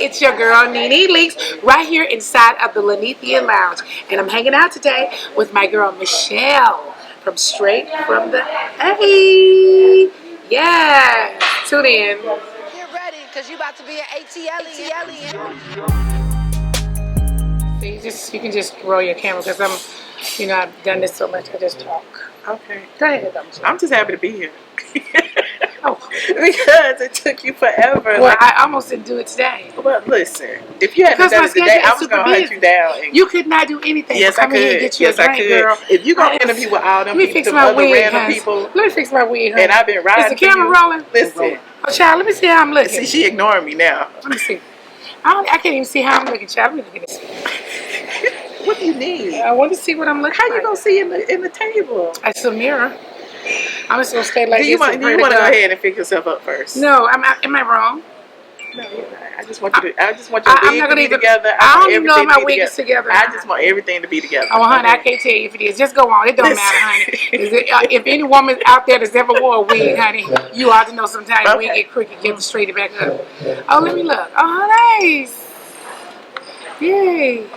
it's your girl NeNe Leakes right here inside of the Linnethia Lounge, and I'm hanging out today with my girl Michelle from Straight from the A. Yeah, tune in. Get ready, because you about to be an ATLien. So you can just roll your camera because I've done this so much. I just talk. Okay. Go ahead. I'm just happy to be here. Oh, because it took you forever. well, I almost didn't do it today. Well, listen, if you hadn't done it today, I was going to hunt you down. You could not do anything. Yes, I could. Here and get you a drink, girl. If you going to interview with all them people, other random people. Let me fix my wig, and I've been riding. Is the camera rolling? Listen. Oh, child, let me see how I'm looking. See, she ignoring me now. Let me see. I can't even see how I'm looking, child. Let me look at this. What do you need? I want to see what I'm looking How like. you going to see in the table? It's a mirror. I'm just going to stay like this. Do you want to go ahead and fix yourself up first? No, am I wrong? No, you're not. I just want your wig to be together. I don't even know if my wig is together. I just want everything to be together. Oh, honey, I can't tell you if it is. Just go on. It don't matter, honey. If any woman out there that's ever wore a wig, honey, you ought to know sometimes wig get crooked, get to straighten it back up. Oh, let me look. Oh, nice. Yay.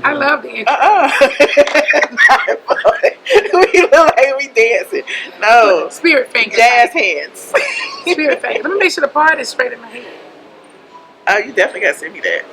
I love the intro. We look like we dancing. No. Spirit fingers. Jazz hands. Spirit fingers. Let me make sure the part is straight in my head. Oh, you definitely got to send me that.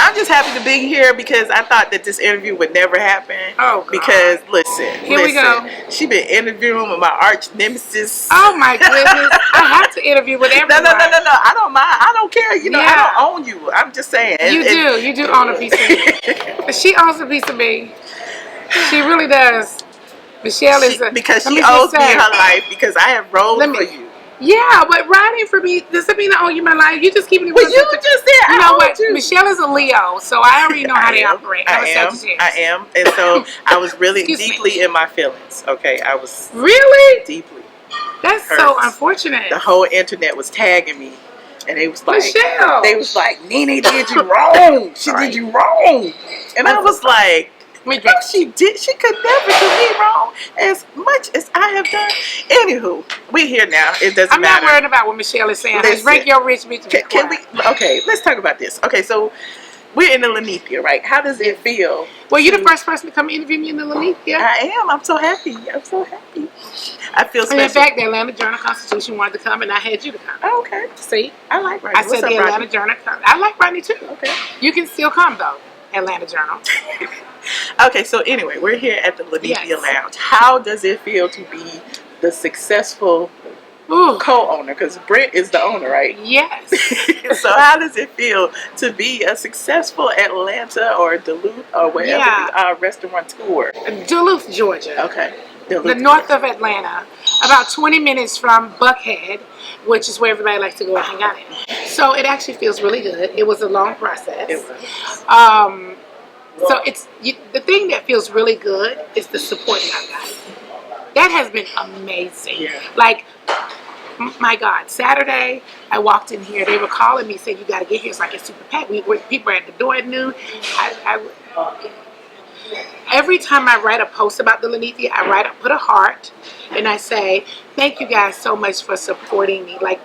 I'm just happy to be here because I thought that this interview would never happen. Oh, God. Because, listen. We go. She been interviewing with my arch nemesis. Oh, my goodness. I have to interview with everyone. No. I don't mind. I don't care. I don't own you. I'm just saying. You do own a piece of me. She owns a piece of me. She really does. Michelle is because she owes me her life because I have rolled for you. Yeah, but riding for me doesn't mean I owe you my life. You just keep it. But you just said, you know what? Michelle is a Leo, so I already know how they operate. I am, and so I was really deeply in my feelings. Okay, I was really deeply. That's hurt. So unfortunate. The whole internet was tagging me, and they was like, Michelle. They was like, NeNe did you wrong. She did you wrong, and I was like. No, she did. She could never do me wrong as much as I have done. Anywho, we're here now. It doesn't matter. I'm not worried about what Michelle is saying. Let's rank your rich bitch. Can we? Okay, let's talk about this. Okay, so we're in the Linnethia, right? How does it feel? Well, you're the first person to come interview me in the Linnethia. I am. I'm so happy. I feel special. And in fact, the Atlanta Journal-Constitution wanted to come, and I had you to come. Oh, okay. See, I like Rodney. I said the Atlanta Journal. I like Rodney too. Okay. You can still come though. Atlanta Journal. Okay, so anyway, we're here at the Linnethia Lounge. How does it feel to be the successful co-owner? Because Brent is the owner, right? Yes. So how does it feel to be a successful Atlanta or Duluth or wherever the restaurateur? Duluth, Georgia. Okay. The north of Atlanta, about 20 minutes from Buckhead, which is where everybody likes to go and hang out in. So it actually feels really good. It was a long process. It was. So the thing that feels really good is the support that I got. That has been amazing. Yeah. Like, my God, Saturday, I walked in here. They were calling me saying, you got to get here. It's like it's super packed. People are at the door at noon. Every time I write a post about the Linnethia, I put a heart, and I say, thank you guys so much for supporting me. Like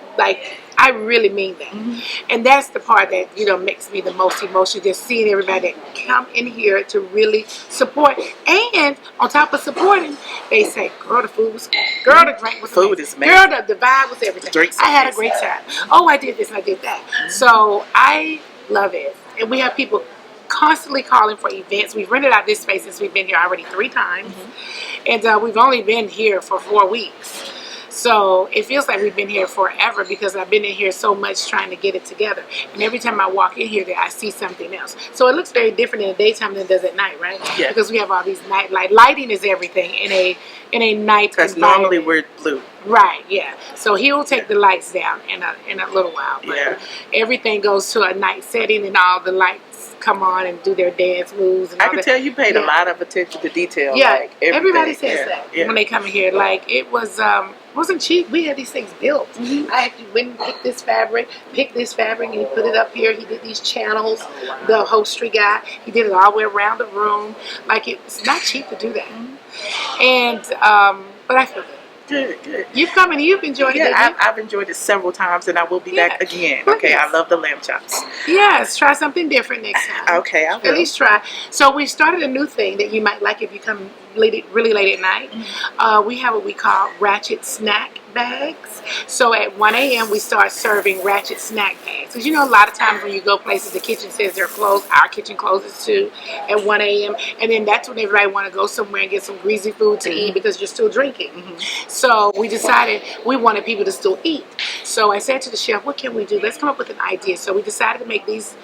I really mean that. Mm-hmm. And that's the part that, makes me the most emotional, just seeing everybody that come in here to really support. And on top of supporting, they say, girl, the food was good. Girl, the drink was amazing. Is amazing. Girl, the vibe was everything. I had a great time. Oh, I did this and I did that. Mm-hmm. So I love it. And we have people constantly calling for events. We've rented out this space since we've been here already 3 times. Mm-hmm. And we've only been here for 4 weeks. So it feels like we've been here forever because I've been in here so much trying to get it together. And every time I walk in here, I see something else. So it looks very different in the daytime than it does at night, right? Yeah. Because we have all these night lighting is everything in a night. Because normally we're blue. Right. Yeah. So he will take the lights down in a little while. But everything goes to a night setting and all the lights come on and do their dance moves. And I can tell you paid a lot of attention to detail. Yeah. Like everybody says that when they come in here. Like it wasn't cheap. We had these things built. Mm-hmm. I actually went and picked this fabric, and he put it up here. He did these channels. The upholstery guy, he did it all the way around the room. Like it's not cheap to do that. Mm-hmm. And but I feel good. Good. You've come and you've enjoyed it. Yeah, I've enjoyed it several times, and I will be back again. Please. Okay, I love the lamb chops. Yes, try something different next time. Okay, I will. At least try. So we started a new thing that you might like if you come really late at night. We have what we call Ratchet snack bags. So at 1 a.m. we start serving Ratchet snack bags. Because you know a lot of times when you go places, the kitchen says they're closed. Our kitchen closes too at 1 a.m. And then that's when everybody want to go somewhere and get some greasy food to eat because you're still drinking. So we decided we wanted people to still eat. So I said to the chef, what can we do? Let's come up with an idea. So we decided to make these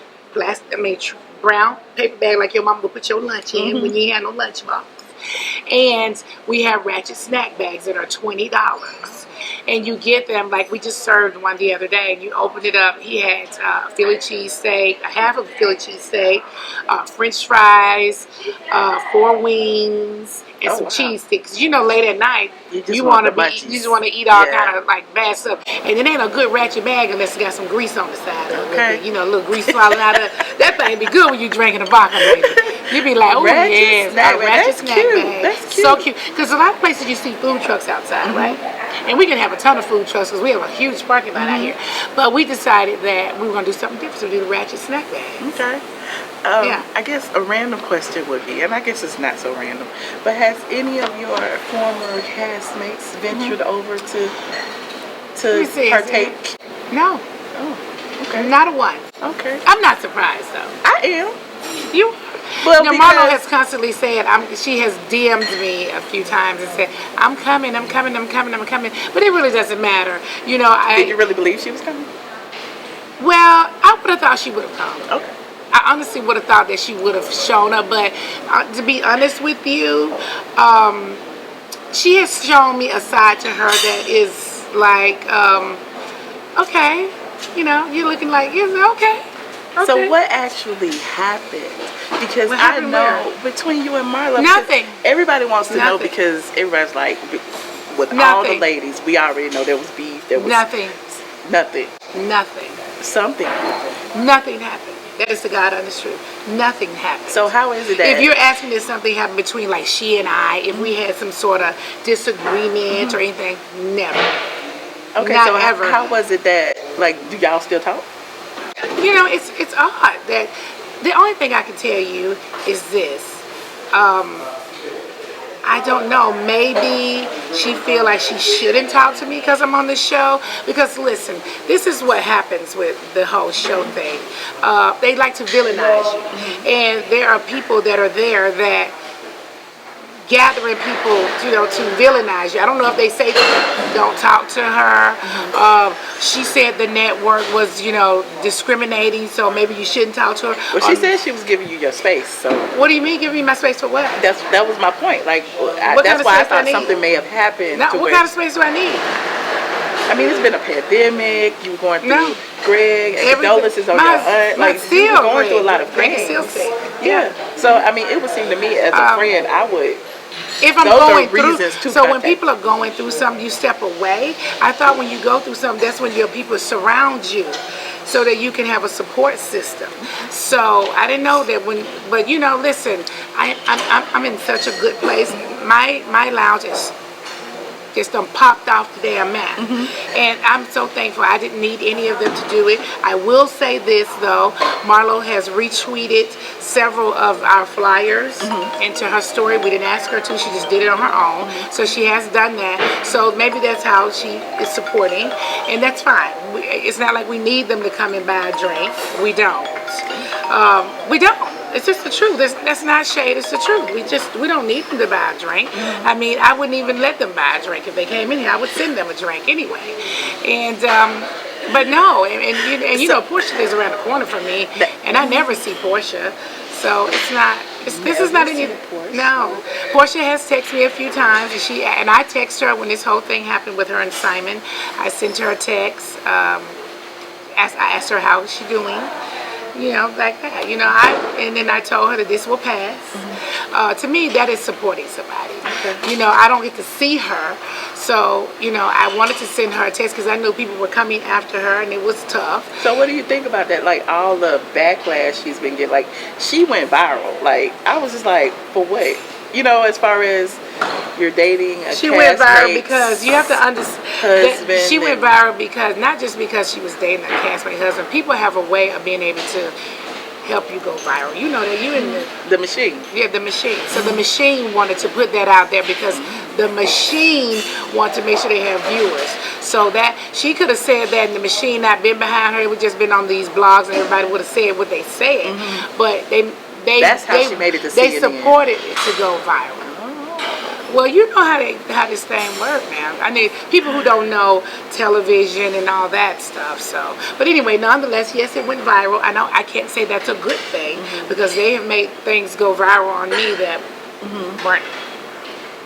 brown paper bag like your mama would put your lunch in when you ain't had no lunch box. And we have Ratchet snack bags that are $20. And you get them, like we just served one the other day, and you open it up. He had Philly cheesesteak, half of a Philly cheesesteak, French fries, 4 wings, and some cheese sticks. You know, late at night, you just want to eat all kind of like bad stuff. And it ain't a good Ratchet bag unless it got some grease on the side of it. You know, a little grease falling out of it. That thing be good when you drinking a vodka, baby. You be like, oh yes, Ratchet snack bag. That's cute. So cute. Because a lot of places you see food trucks outside, right? And we can have a ton of food trucks because we have a huge parking lot out here. But we decided that we were going to do something different. So we do the Ratchet snack bag. Okay. I guess a random question would be, and I guess it's not so random, but has any of your former castmates ventured over to partake? No. Oh, okay. Not a one. Okay. I'm not surprised though. I am. You? Well, Marlo has constantly said, she has DM'd me a few times and said, I'm coming. But it really doesn't matter. You know, Did you really believe she was coming? Well, I would have thought she would have come. Okay. I honestly would have thought that she would have shown up, but to be honest with you, she has shown me a side to her that is like, okay, you know, you're looking like, okay. So what actually happened? Because I know between you and Marlo, nothing. Everybody wants to know because everybody's like, with all the ladies, we already know there was beef. There was nothing. Something. Nothing happened. That is the God honest truth. Nothing happened. So how is it that... If you're asking if something happened between like she and I, if we had some sort of disagreement or anything, never. Okay, not so ever. How was it that, like, do y'all still talk? You know, it's odd that the only thing I can tell you is this. I don't know. Maybe she feel like she shouldn't talk to me because I'm on the show. Because listen, this is what happens with the whole show thing. They like to villainize you, and there are people that are there that gathering people, you know, to villainize you. I don't know if they say don't talk to her. She said the network was, you know, discriminating, so maybe you shouldn't talk to her. Well, she said she was giving you your space. So what do you mean giving me my space for what? That was my point. Like, that's why I thought something may have happened. Now, what kind of space do I need? I mean, it's been a pandemic. You were going through Greg, and condolences on your aunt. Like, you were going through a lot of things. Yeah. So, I mean, it would seem to me as a friend, I would... If I'm going through, so when people are going through something, you step away. I thought when you go through something, that's when your people surround you, so that you can have a support system. So I didn't know that but you know, listen, I'm in such a good place. My lounge is just done popped off the damn map. And I'm so thankful. I didn't need any of them to do it. I will say this though, Marlo has retweeted several of our flyers into her story. We didn't ask her to, she just did it on her own. So she has done that. So maybe that's how she is supporting, and that's fine. It's not like we need them to come and buy a drink. We don't. We don't. It's just the truth. That's not shade. It's the truth. We don't need them to buy a drink. I mean, I wouldn't even let them buy a drink if they came in here. I would send them a drink anyway. And but no, and you know, Porsha is around the corner from me, and I never see Porsha, so it's not. This is not any. No, Porsha has texted me a few times, and I text her when this whole thing happened with her and Simon. I sent her a text. I asked her how is she doing. You know, like that. You know, and then I told her that this will pass. To me, that is supporting somebody. You know, I don't get to see her, so you know, I wanted to send her a text because I knew people were coming after her, and it was tough. So, what do you think about that? Like all the backlash she's been getting. Like she went viral. Like I was just like, for what? you know, as far as you're dating a she went viral because you have to understand. Husband. She went viral because not just because she was dating a castmate husband. People have a way of being able to help you go viral. You know that you in the machine. Yeah, the machine. So the machine wanted to put that out there because the machine wanted to make sure they have viewers. So that she could have said that and the machine not been behind her. It would just been on these blogs and everybody would have said what they said. But that's how she made it to CNN. They supported it to go viral. Well, you know how this thing works, man. I mean, people who don't know television and all that stuff. So, but anyway, nonetheless, yes, it went viral. I know I can't say that's a good thing because they have made things go viral on me that weren't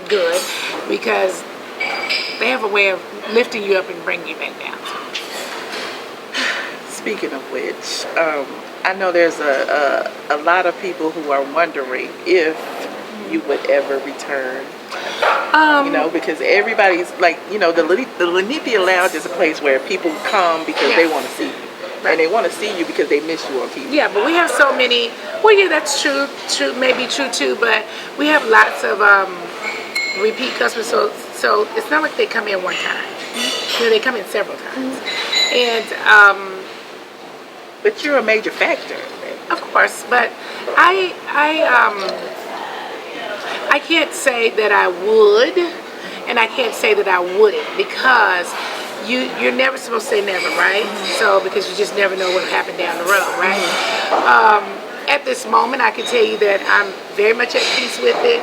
good because they have a way of lifting you up and bringing you back down. Speaking of which, I know there's a lot of people who are wondering if you would ever return. You know, because everybody's like, you know, the Linnethia Lounge is a place where people come because they want to see you. And they want to see you because they miss you on TV. Yeah, but we have so many. Well, yeah, that's true, maybe true too. But we have lots of repeat customers, so it's not like they come in one time. You know, they come in several times. And but you're a major factor. Of course, but I can't say that I would, and I can't say that I wouldn't because you're never supposed to say never, right? So because you just never know what will happen down the road, right? At this moment, I can tell you that I'm very much at peace with it.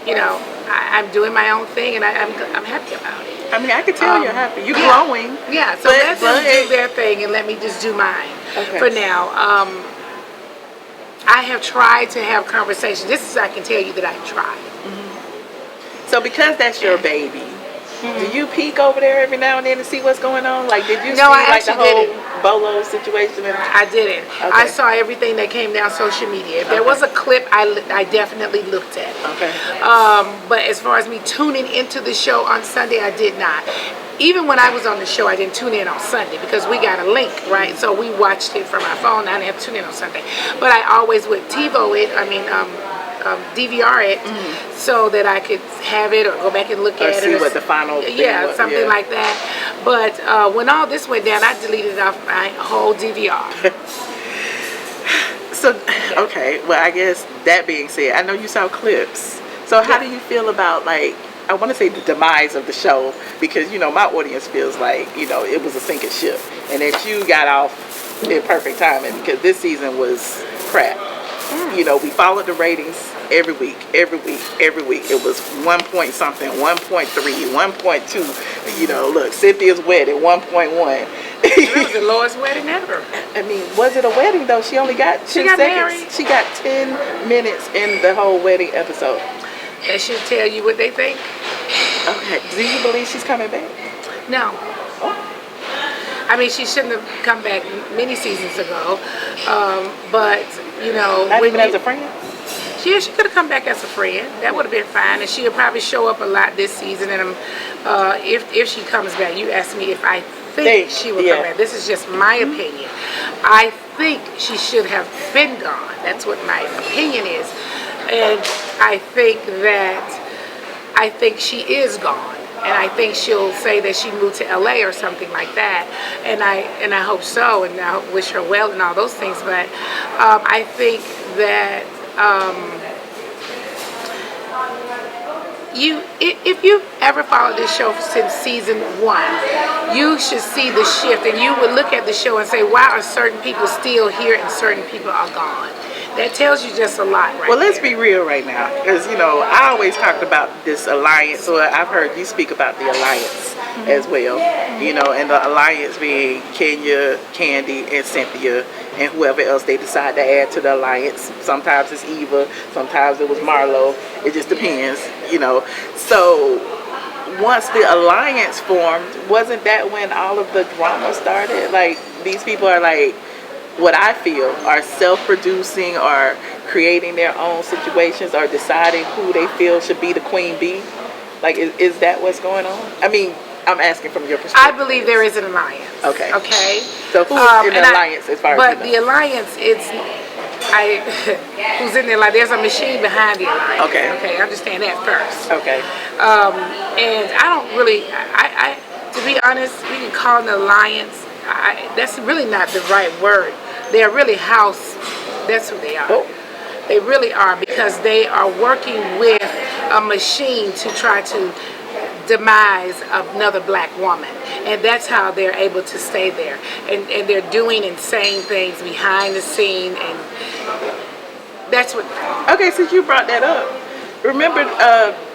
You know, I'm doing my own thing, and I'm happy about it. I mean, I can tell you're happy. You're growing. Yeah, so let them do their thing, and let me just do mine for now. I have tried to have conversations. This is, I can tell you that I've tried. So because that's your baby, do you peek over there every now and then to see what's going on? Like, did you see like the whole Bolo situation? I didn't. Okay. I saw everything that came down social media. If there was a clip, I definitely looked at it. Okay. But as far as me tuning into the show on Sunday, I did not. Even when I was on the show, I didn't tune in on Sunday because we got a link, right? So we watched it from our phone. I didn't have to tune in on Sunday. But I always would TiVo it, DVR it so that I could have it or go back and look at it. Or see what the final thing was. Something like that. But when all this went down, I deleted it off my whole DVR. So, okay, well, I guess that being said, I know you saw clips. So how do you feel about, like, I want to say the demise of the show, because, you know, my audience feels like, you know, it was a sinking ship. And that you got off in perfect timing because this season was crap. You know, we followed the ratings every week. It was 1 point something, 1.3, 1.2. You know, look, Cynthia's wedding, 1.1. It was the lowest wedding ever. I mean, was it a wedding though? She only got 2 seconds. Married. She got 10 minutes in the whole wedding episode. That should tell you what they think. Okay. Do you believe she's coming back? No. Oh. I mean, she shouldn't have come back many seasons ago. But, you know. Not even as a friend? Yeah, she could have come back as a friend. That would have been fine. And she would probably show up a lot this season. And if she comes back, you asked me if I think she will come back. This is just my opinion. I think she should have been gone. That's what my opinion is. And I think she is gone. And I think she'll say that she moved to LA or something like that. And I hope so, and I wish her well and all those things. But I think that if you've ever followed this show since season 1, you should see the shift, and you would look at the show and say, why are certain people still here and certain people are gone? That tells you just a lot, right? Well, let's be real right now, because, you know, I always talked about this alliance, or I've heard you speak about the alliance as well, you know, and the alliance being Kenya, Candy, and Cynthia, and whoever else they decide to add to the alliance. Sometimes it's Eva, sometimes it was Marlo. It just depends, you know. So once the alliance formed, wasn't that when all of the drama started? Like, these people are like, what I feel are self-producing or creating their own situations or deciding who they feel should be the queen bee. Like, is that what's going on? I mean, I'm asking from your perspective. I believe there is an alliance. Okay. Okay. So who's in the alliance as far as you know? But the alliance, who's in there, like there's a machine behind the alliance. Okay. Okay, understand that first. Okay. And I don't really, to be honest, we can call it an alliance. That's really not the right word. They're really house. That's who they are. Oh. They really are, because they are working with a machine to try to demise another black woman, and that's how they're able to stay there. And they're doing and saying things behind the scene, and that's what. Okay, since you brought that up, remember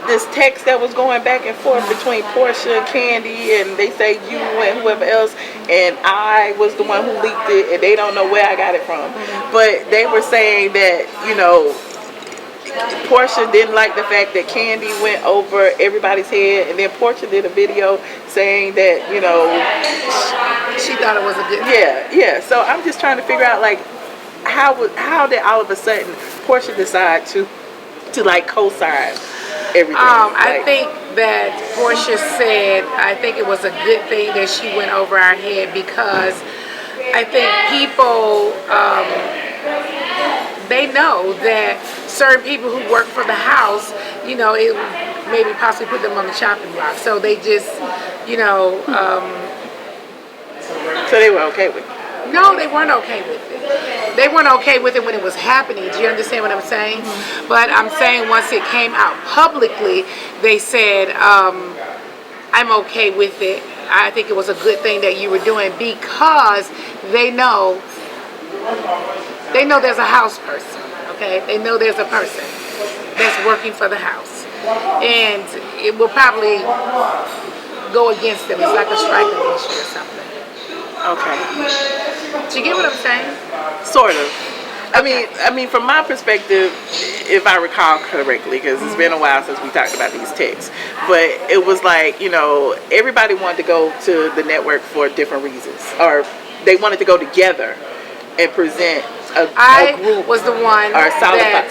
this text that was going back and forth between Porsha, Candy, and they say you and whoever else, and I was the one who leaked it, and they don't know where I got it from. But they were saying that, you know, Porsha didn't like the fact that Candy went over everybody's head, and then Porsha did a video saying that, you know, she thought it was a good. Yeah. So I'm just trying to figure out, like, how did all of a sudden Porsha decide to like co-sign everything? I think that Porsha said, I think it was a good thing that she went over our head, because I think people, they know that certain people who work for the house, you know, it maybe possibly put them on the chopping block. So they just, you know. So they were okay with it? No, they weren't okay with it. They weren't okay with it when it was happening. Do you understand what I'm saying? Mm-hmm. But I'm saying once it came out publicly, they said, I'm okay with it. I think it was a good thing that you were doing, because they know there's a house person, okay? They know there's a person that's working for the house. And it will probably go against them. It's like a strike against you or something. Okay. Do you get what I'm saying? Sort of. I mean, from my perspective, if I recall correctly, because it's been a while since we talked about these texts, but it was like, you know, everybody wanted to go to the network for different reasons, or they wanted to go together and present a group. I was the one or that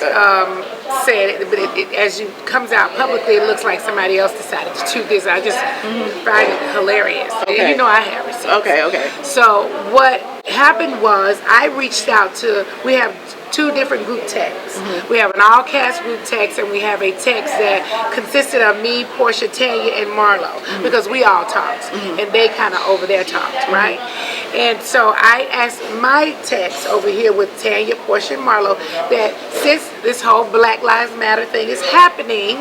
said it, but as it comes out publicly, it looks like somebody else decided to do this. I just find it hilarious. Okay. You know, I have receipts. Okay. So what happened was, I reached out to, we have two different group texts. We have an all-cast group text, and we have a text that consisted of me, Porsha, Tanya, and Marlo, because we all talked, and they kind of over there talked, right? And so I asked my text over here with Tanya, Porsha, and Marlo that since this whole Black Lives Matter thing is happening,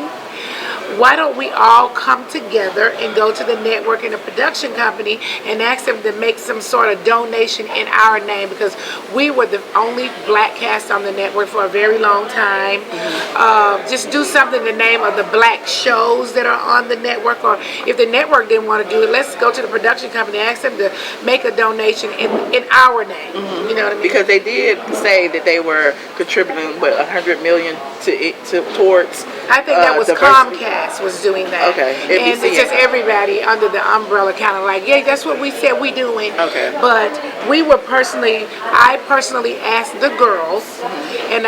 why don't we all come together and go to the network and the production company and ask them to make some sort of donation in our name, because we were the only black cast on the network for a very long time. Just do something in the name of the black shows that are on the network, or if the network didn't want to do it, let's go to the production company and ask them to make a donation in our name. You know what I mean? Because they did say that they were contributing $100 million towards. I think that was Comcast was doing that. Okay. And it's just everybody under the umbrella kind of like, yeah, that's what we said we doing. Okay. But I personally asked the girls, and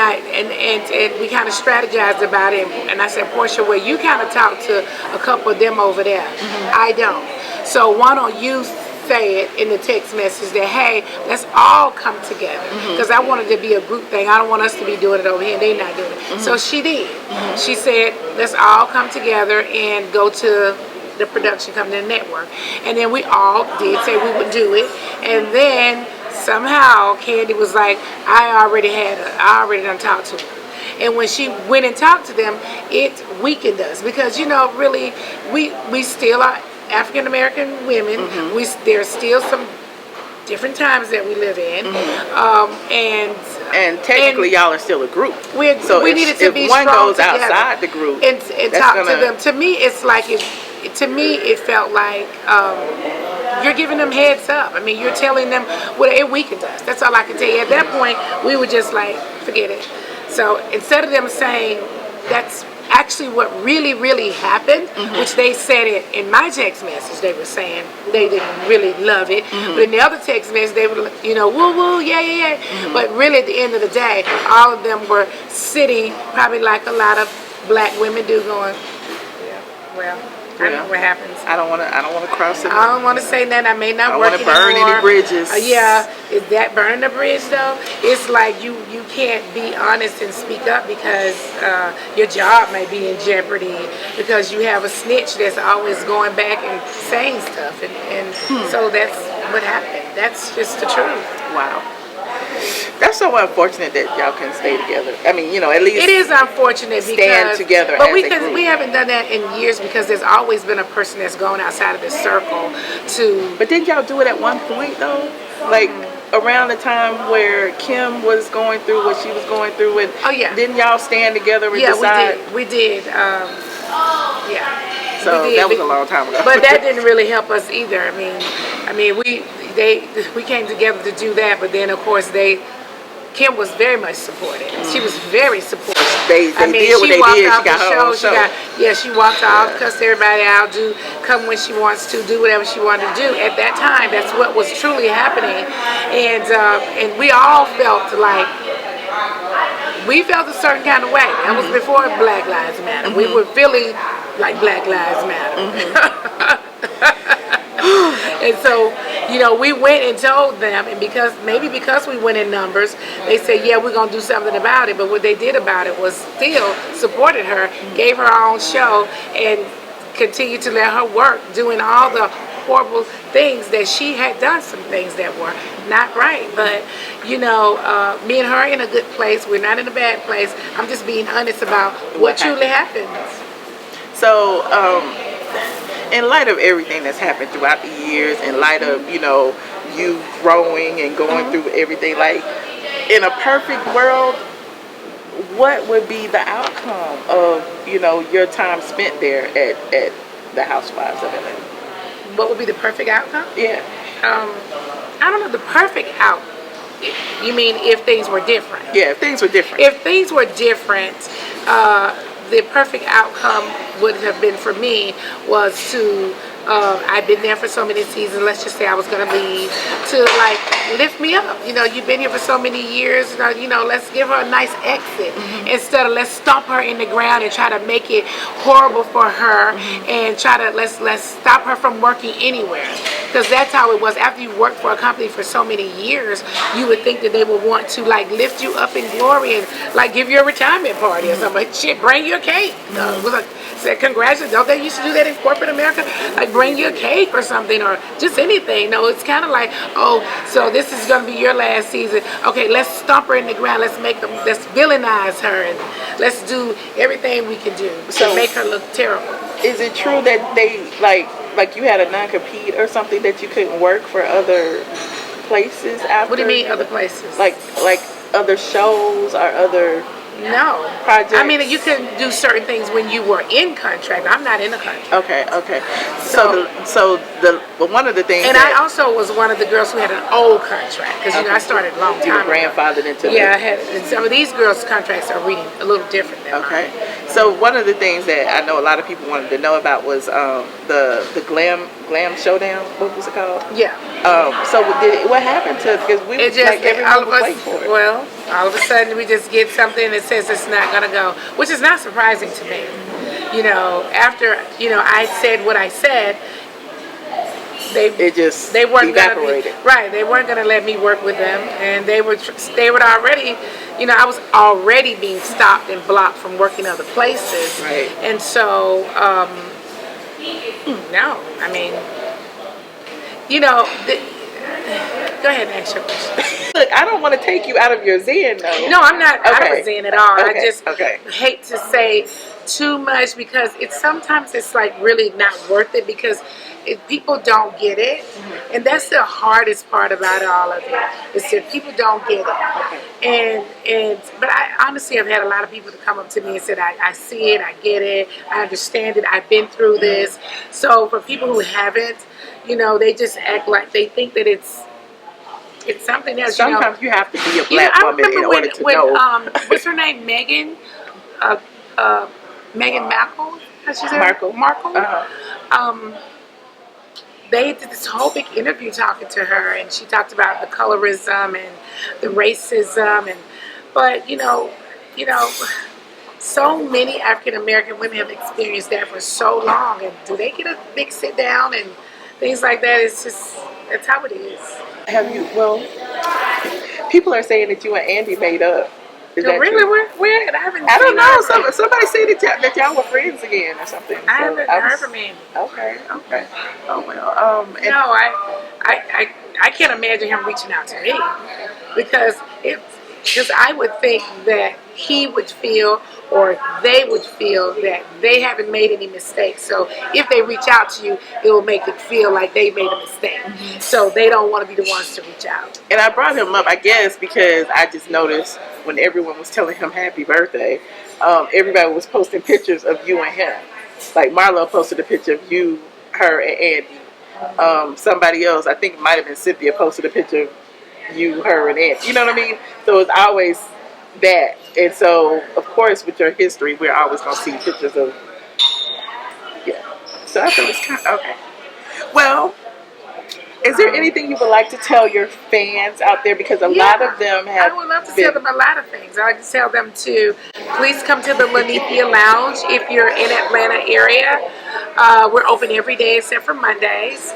we kind of strategized about it, and I said, Porsha, well, you kind of talk to a couple of them over there. I don't. So why don't you say it in the text message that, hey, let's all come together, because I wanted to be a group thing. I don't want us to be doing it over here and they not doing it. So she did. She said, let's all come together and go to the production company, the network. And then we all did say we would do it. And then somehow Candy was like, I already done talked to her. And when she went and talked to them, it weakened us, because, you know, really, we still are African American women. There's still some different times that we live in, and technically y'all are still a group. So we needed to be strong together. If one goes outside the group and talk to them, to me it's like it felt like you're giving them heads up. I mean, you're telling them what it weakened us. That's all I can tell you. At that point, we were just like, forget it. So instead of them saying that's actually what really happened, which they said it in my text message, they were saying they didn't really love it, but in the other text message they were, you know, woo woo, yeah. But really at the end of the day, all of them were sitting probably like a lot of black women do, going, yeah, well, I don't know what happens. I don't want to cross it. I don't want to say that. I may not work anymore. I don't want to burn any bridges. Yeah, is that burning the bridge though? It's like you can't be honest and speak up because your job may be in jeopardy because you have a snitch that's always going back and saying stuff, and so that's what happened. That's just the truth. Wow. That's so unfortunate that y'all can stay together. I mean, you know, at least it is unfortunate stand together. But we haven't done that in years because there's always been a person that's gone outside of the circle to. But didn't y'all do it at one point though? Like around the time where Kim was going through what she was going through, and didn't y'all stand together and decide? We did. So that was a long time ago. But that didn't really help us either. I mean, we came together to do that, but then of course Kim was very much supportive. She was very supportive. They did what they did. She got her own show. She walked off, cussed everybody out, come when she wants to, do whatever she wanted to do. At that time, that's what was truly happening, and we all felt like. We felt a certain kind of way. That was before Black Lives Matter. We were feeling like Black Lives Matter. And so, you know, we went and told them, and because we went in numbers, they said, yeah, we're going to do something about it. But what they did about it was still supported her, gave her own show, and continued to let her work, doing all the horrible things that she had done, some things that were not right. But, you know, me and her are in a good place. We're not in a bad place. I'm just being honest about what truly happened. So, in light of everything that's happened throughout the years, in light of, you know, you growing and going through everything, like, in a perfect world, what would be the outcome of, you know, your time spent there at the Housewives of Atlanta? What would be the perfect outcome? Yeah. I don't know, the perfect outcome. You mean if things were different? Yeah, if things were different. If things were different, the perfect outcome would have been for me was to, I've been there for so many seasons, let's just say I was going to leave, to like lift me up. You know, you've been here for so many years, you know, let's give her a nice exit instead of let's stomp her in the ground and try to make it horrible for her and try to, let's stop her from working anywhere. Because that's how it was. After you worked for a company for so many years, you would think that they would want to like lift you up in glory and like give you a retirement party or something. Like, shit, bring your cake. Said congratulations. Don't they used to do that in corporate America? Like bring your cake or something or just anything. No, it's kind of like, oh, so this is going to be your last season. Okay, let's stomp her in the ground. Let's villainize her and let's do everything we can do to make her look terrible. Is it true that they like you had a non-compete or something that you couldn't work for other places after? What do you mean other places? Like other shows or other projects? I mean, you can do certain things when you were in contract. I'm not in a contract. Okay. So one of the things. And I also was one of the girls who had an old contract because you know I started a long time ago. Grandfathered into. Yeah, I had. And some of these girls' contracts are reading a little different than mine. So one of the things that I know a lot of people wanted to know about was the glam showdown. What was it called? Yeah. So what happened to because we it just like everyone was waiting for it. Well, all of a sudden we just get something that says it's not gonna go, which is not surprising to me. You know, after I said what I said, they weren't evaporated. They weren't gonna let me work with them, and they would already. You know, I was already being stopped and blocked from working other places. Right. And so, no, I mean, you know, go ahead and ask your question. Look, I don't want to take you out of your zen, though. No, I'm not out of zen at all. Okay. I just hate to say too much because sometimes it's like really not worth it because people don't get it, and that's the hardest part about all of it. Is that people don't get it, but I honestly have had a lot of people to come up to me and said, I see it, I get it, I understand it, I've been through this. So for people who haven't, you know, they just act like they think that it's something else. Sometimes you have to be a black woman in order to know. What's her name? Meghan Markle. How's she say? Markle. They did this whole big interview talking to her, and she talked about the colorism and the racism, but you know, so many African American women have experienced that for so long, and do they get a big sit down and things like that? It's just, that's how it is. Have you? Well, people are saying that you and Andy made up. Is that really? true? Where? I don't know. Somebody said that y'all were friends again or something. I haven't heard from Andy. Okay. Oh well. No, I can't imagine him reaching out to me because I would think that he would feel, or they would feel, that they haven't made any mistakes. So if they reach out to you, it will make it feel like they made a mistake. Mm-hmm. So they don't want to be the ones to reach out. And I brought him up, I guess, because I just noticed when everyone was telling him happy birthday, everybody was posting pictures of you and him. Like Marlo posted a picture of you, her, and Andy. Somebody else, I think it might have been Cynthia, posted a picture of you, her, and Andy. You know what I mean? So it's always that. And so, of course, with your history, we're always going to see pictures of, yeah. So I thought it was kind of, okay. Well, is there anything you would like to tell your fans out there? Because a lot of them have. I would love to tell them a lot of things. I like to tell them to please come to the Linnethia Lounge if you're in Atlanta area. We're open every day except for Mondays.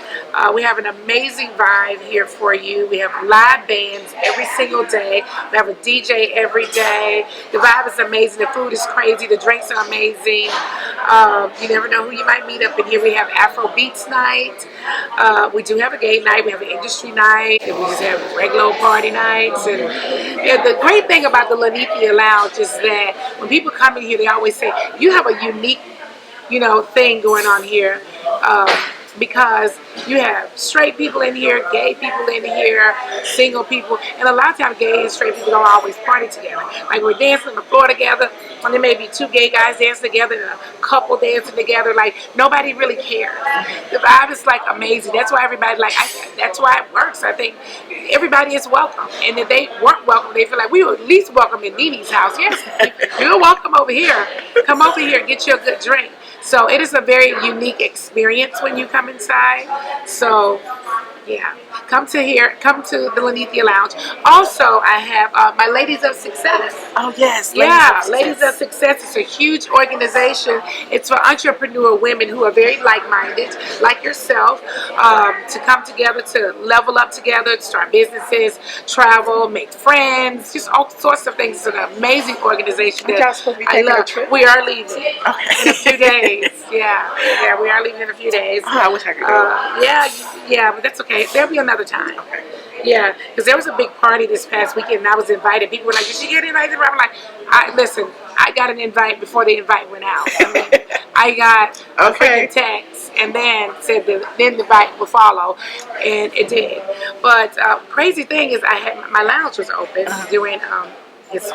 We have an amazing vibe here for you. We have live bands every single day. We have a DJ every day. The vibe is amazing. The food is crazy. The drinks are amazing. You never know who you might meet up in here. We have Afro Beats night. We do have a gay night. We have an industry night. And we just have regular party nights. And the great thing about the Linnethia Lounge is that when people come in here, they always say, you have a unique, thing going on here, because you have straight people in here, gay people in here, single people, and a lot of times gay and straight people don't always party together. Like we're dancing on the floor together, and there may be two gay guys dancing together and a couple dancing together. Like nobody really cares. The vibe is like amazing. That's why everybody that's why it works. I think everybody is welcome, and if they weren't welcome, they feel like we were at least welcome in NeNe's house. Yes, you're welcome over here. Come over here, get you a good drink. So it is a very unique experience when you come inside. So, yeah, come to the Linnethia Lounge. Also, I have my Ladies of Success. Oh, yes. Ladies of Success is a huge organization. It's for entrepreneur women who are very like-minded, like yourself, to come together, to level up together, to start businesses, travel, make friends, just all sorts of things. It's an amazing organization that I love. We are leaving in a few days. Yeah, we are leaving in a few days. Oh, I wish I could go. Yeah, but that's okay. There'll be another time. Okay. Yeah, because there was a big party this past weekend, and I was invited. People were like, "Did she get invited?" I'm like, "Listen, I got an invite before the invite went out. I mean, I got a freaking text, and then said then the invite will follow, and it did. But crazy thing is, my lounge was open during his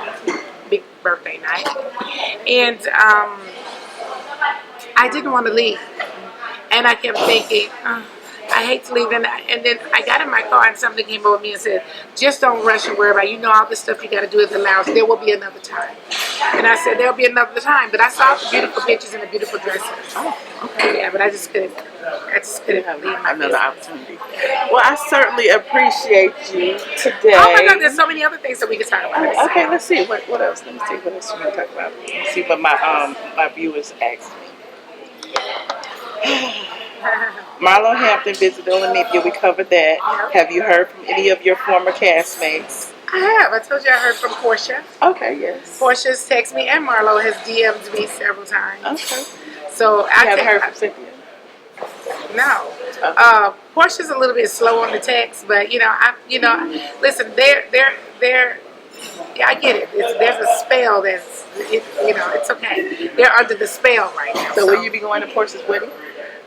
big birthday night, and I didn't want to leave, and I kept thinking, I hate to leave. And then I got in my car and something came over me and said, just don't rush and worry about it. All the stuff you got to do at the lounge. There will be another time. And I said, there'll be another time. But I saw the beautiful pictures and the beautiful dresses. Oh, okay. Yeah, but I just couldn't leave my another opportunity. Well, I certainly appreciate you today. Oh my God, there's so many other things that we can talk about. Okay, let's see. What else? Let me see what else you want to talk about. Let's see what my viewers asked me. Marlo Hampton visited Linnethia. We covered that. Have you heard from any of your former castmates? I have. I told you I heard from Porsha. Okay, yes. Porsha's texted me, and Marlo has DM'd me several times. Okay. So I haven't heard from Cynthia. No. Okay. Porsha's a little bit slow on the text, but listen, they're. Yeah, I get it. There's a spell it's okay. They're under the spell right now. So will you be going to Porsha's wedding?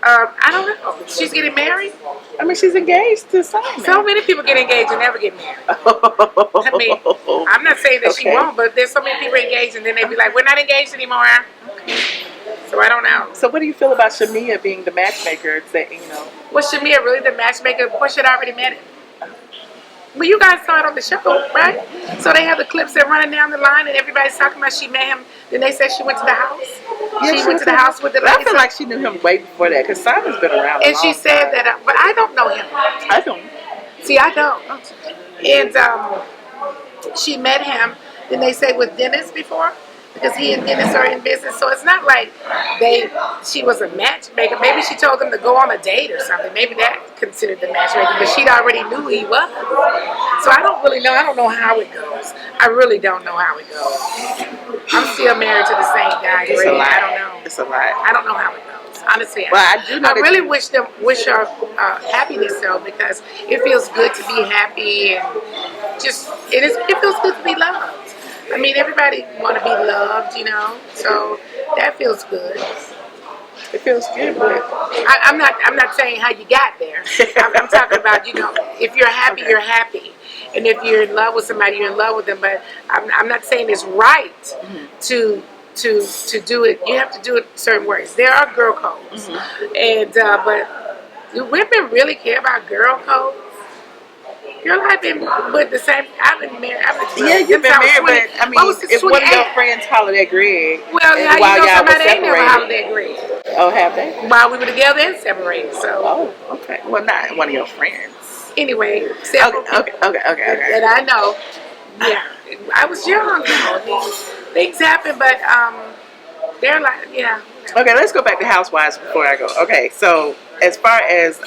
I don't know. She's getting married? I mean, she's engaged to Simon. So many people get engaged and never get married. I mean, I'm not saying that she won't, but there's so many people engaged and then they be like, we're not engaged anymore. Okay. So I don't know. So what do you feel about Shamia being the matchmaker? Was Shamia really the matchmaker? Porsha had already met him. Well, you guys saw it on the show, right? So they have the clips that running down the line, and everybody's talking about she met him. Then they said she went to the house. Yeah, she went to the house with the ladies. I feel like she knew him way before that, because Simon's been around. And she said that, but I don't know him. I don't. See, I don't. And she met him. Then they say with Dennis before. because he and Dennis are in business. So it's not like she was a matchmaker. Maybe she told them to go on a date or something. Maybe that considered the matchmaker, but she already knew who he was. So I don't really know. I don't know how it goes. I really don't know how it goes. I'm still married to the same guy. It's a lie. I don't know. It's a lie. I don't know how it goes. Honestly, well, I do know. I really wish her happiness though, because it feels good to be happy and just it feels good to be loved. I mean, everybody want to be loved, you know. So that feels good. It feels good, but I'm not saying how you got there. I'm talking about, you know, if you're happy, you're happy, and if you're in love with somebody, you're in love with them. But I'm not saying it's right to do it. You have to do it certain ways. There are girl codes, and but do women really care about girl codes? Girl, I've been with the same. I've been married. Yeah, you've been married, but I mean, if one of your friends hollered at Greg, well, yeah, while you know, y'all were somebody ain't never separated. hollered at Greg. Oh, have they? While we were together and separated. So. Oh, okay. Well, not one of your friends. Anyway, several okay. That I know. Yeah, I was young. I mean, things happen, but they're like, yeah. Okay, let's go back to Housewives before I go. Okay, so as far as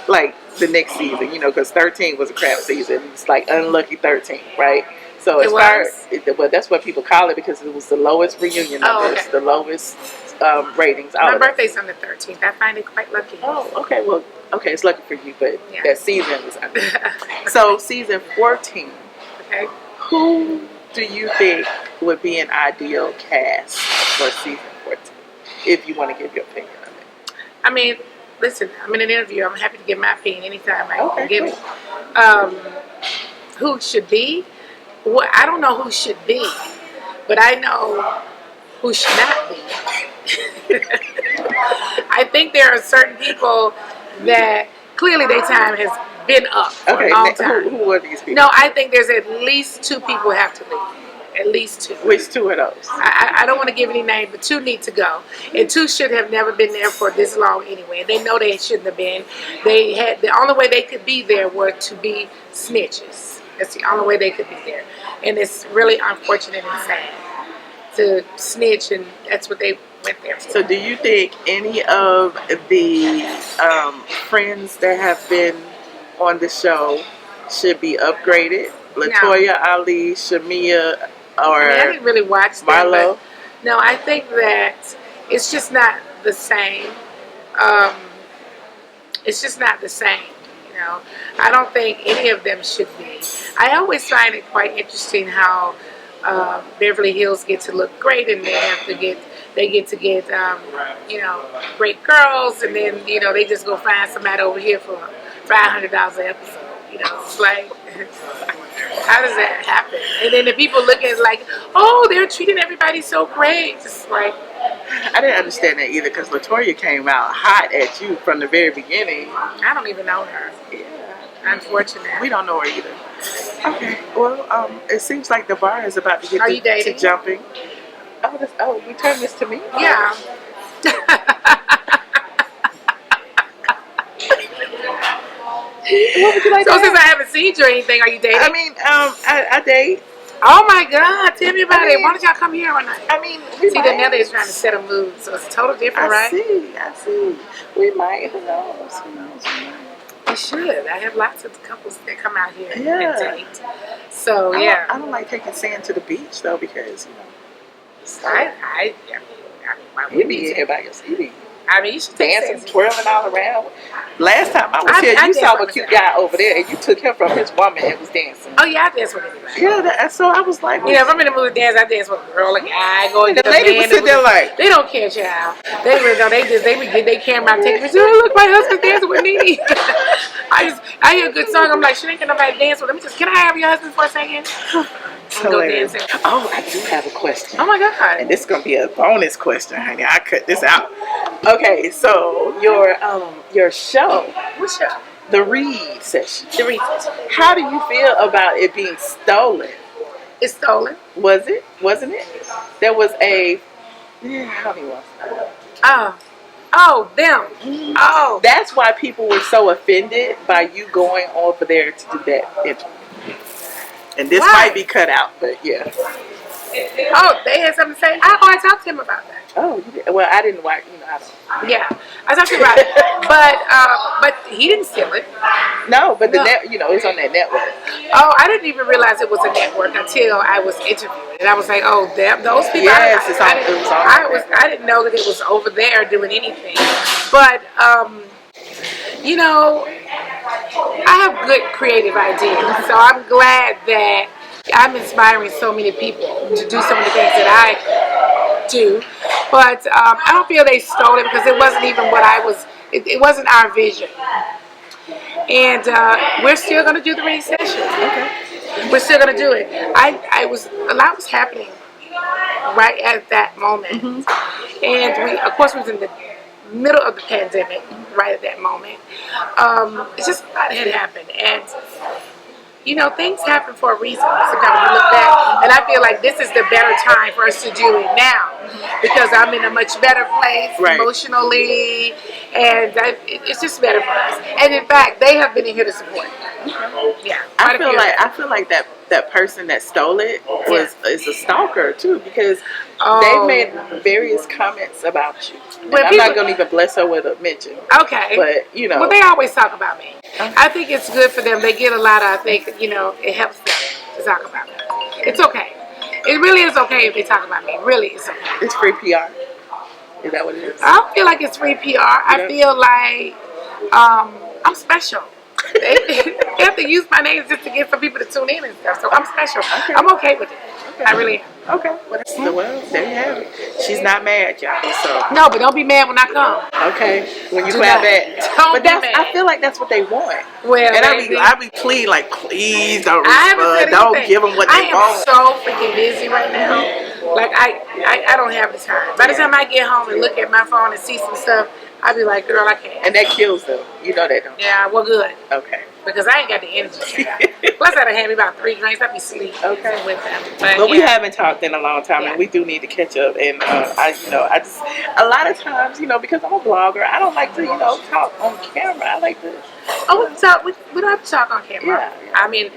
like the next season, you know, because 13 was a crap season. It's like unlucky 13, right? So as well, that's what people call it because it was the lowest reunion numbers, the lowest ratings. My birthday's on the 13th. I find it quite lucky. Oh, okay. Well, okay, it's lucky for you, but that season was. So season 14. Okay. Who do you think would be an ideal cast for season 14? If you want to give your opinion on it. I mean, listen, I'm in an interview. I'm happy to give my opinion anytime I can give it. Who should be? Well, I don't know who should be, but I know who should not be. I think there are certain people that clearly their time has been up for a long time. Who are these people? No, I think there's at least 2 people have to leave. At least 2. Which 2 are those? I don't want to give any names, but 2 need to go. And 2 should have never been there for this long anyway. And they know they shouldn't have been. They had the only way they could be there were to be snitches. That's the only way they could be there. And it's really unfortunate and sad to snitch, and that's what they went there for. So do you think any of the friends that have been on the show should be upgraded? Latoya, Ali, Shamia, or I didn't really watch them, Marlo? but no, I think that it's just not the same. It's just not the same. You know, I don't think any of them should be. I always find it quite interesting how Beverly Hills get to look great, and they get to get you know, great girls, and then, you know, they just go find somebody over here for $500 an episode. You know, it's like, how does that happen? And then the people look at it like, oh, they're treating everybody so great. Just like, I didn't understand that either, because Latoya came out hot at you from the very beginning. I don't even know her. Yeah. Unfortunate. We don't know her either. Okay. Well, it seems like the bar is about to get to jumping. Oh, we turned this to me? Yeah. What would you like so to since I haven't seen you or anything, are you dating? I mean, I date. Oh my God! Tell me about it. Why don't y'all come here one night? I mean, Linnethia is trying to set a mood, so it's totally different, right? I see. We might. Who knows? You should. I have lots of couples that come out here and date. So I don't like taking sand to the beach though, because, you know. I mean, why you be here by yourself. I mean, you should dancing, twirling all around. Last time I was here, you saw a cute guy over there, and you took him from his woman and was dancing. Oh yeah, I dance with anybody. Yeah, so I was like, if I'm in the mood to dance, I dance with a girl, a guy, go and the lady would sit there like, they don't care, child. They really don't. They would get their camera out, take pictures. Oh, look, my husband's dancing with NeNe. I hear a good song. I'm like, she ain't got nobody dance with. Can I have your husband for a second? Go dancing. Oh, I do have a question. Oh my God! And this is gonna be a bonus question, honey. I cut this out. Okay, so your show. What show? The Read Session. The Read Session. How do you feel about it being stolen? It's stolen. Was it? Wasn't it? There was a. How do you want to say? Oh, them. Oh. That's why people were so offended by you going over there to do that interview. And this might be cut out, but yeah. Oh, they had something to say? I talked to him about that. Oh, you did? Well, I didn't watch, I don't. Yeah, I talked to him about it. But he didn't steal it. No, but the net, it's on that network. Oh, I didn't even realize it was a network until I was interviewed. And I was like, oh, those people. Yes, I didn't know that it was over there doing anything. But, I have good creative ideas. So I'm glad that I'm inspiring so many people to do some of the things that I do. But I don't feel they stole it because it wasn't even what I was, it wasn't our vision. And we're still going to do the recession. Okay. We're still going to do it. A lot was happening right at that moment. Mm-hmm. And of course, we was in the middle of the pandemic right at that moment. It's just a lot had happened. And things happen for a reason. Sometimes you look back, and I feel like this is the better time for us to do it now because I'm in a much better place emotionally, and it's just better for us. And in fact, they have been in here to support. Yeah, I feel like that person that stole it is a stalker too, because they made various comments about you. I'm not going to even bless her with a mention. Okay. But, Well, they always talk about me. I think it's good for them. They get a lot of, it helps them to talk about me. It's okay. It really is okay if they talk about me. Really, it's okay. It's free PR. Is that what it is? I don't feel like it's free PR. I feel like I'm special. They have to use my name just to get some people to tune in and stuff. So I'm special. Okay. I'm okay with it. Okay. I really am. Okay. Well, there you have it. She's not mad, y'all. So no, but don't be mad when I come. Okay. When you clap back. Don't be mad. I feel like that's what they want. Well, and I be pleading like, please don't respond. Don't give them what they want. I am so freaking busy right now. Like I don't have the time. By the time I get home and look at my phone and see some stuff, I'll be like, girl, I can't. And that kills them. You know that, don't you? Yeah, well, good. Okay. Because I ain't got the energy. Plus, I done had me about 3 drinks. I'd be sleep with them. But we haven't talked in a long time, and we do need to catch up. And I just a lot of times, because I'm a blogger, I don't like to, talk on camera. I like to. Oh, we don't have to talk on camera. Yeah. I mean,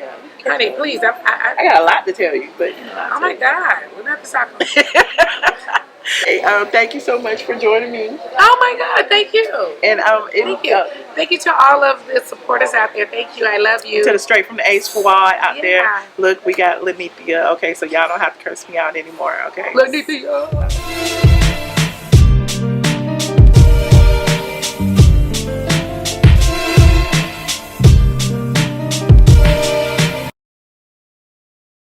honey, please. I got a lot to tell you, but. Oh my God, we don't have to talk on camera. Hey, thank you so much for joining me. Oh my God, thank you. And thank you. Thank you to all of the supporters out there. Thank you. I love you. To the Straight from the A squad out there. Look, we got Linnethia. Okay, so y'all don't have to curse me out anymore. Okay. Linnethia.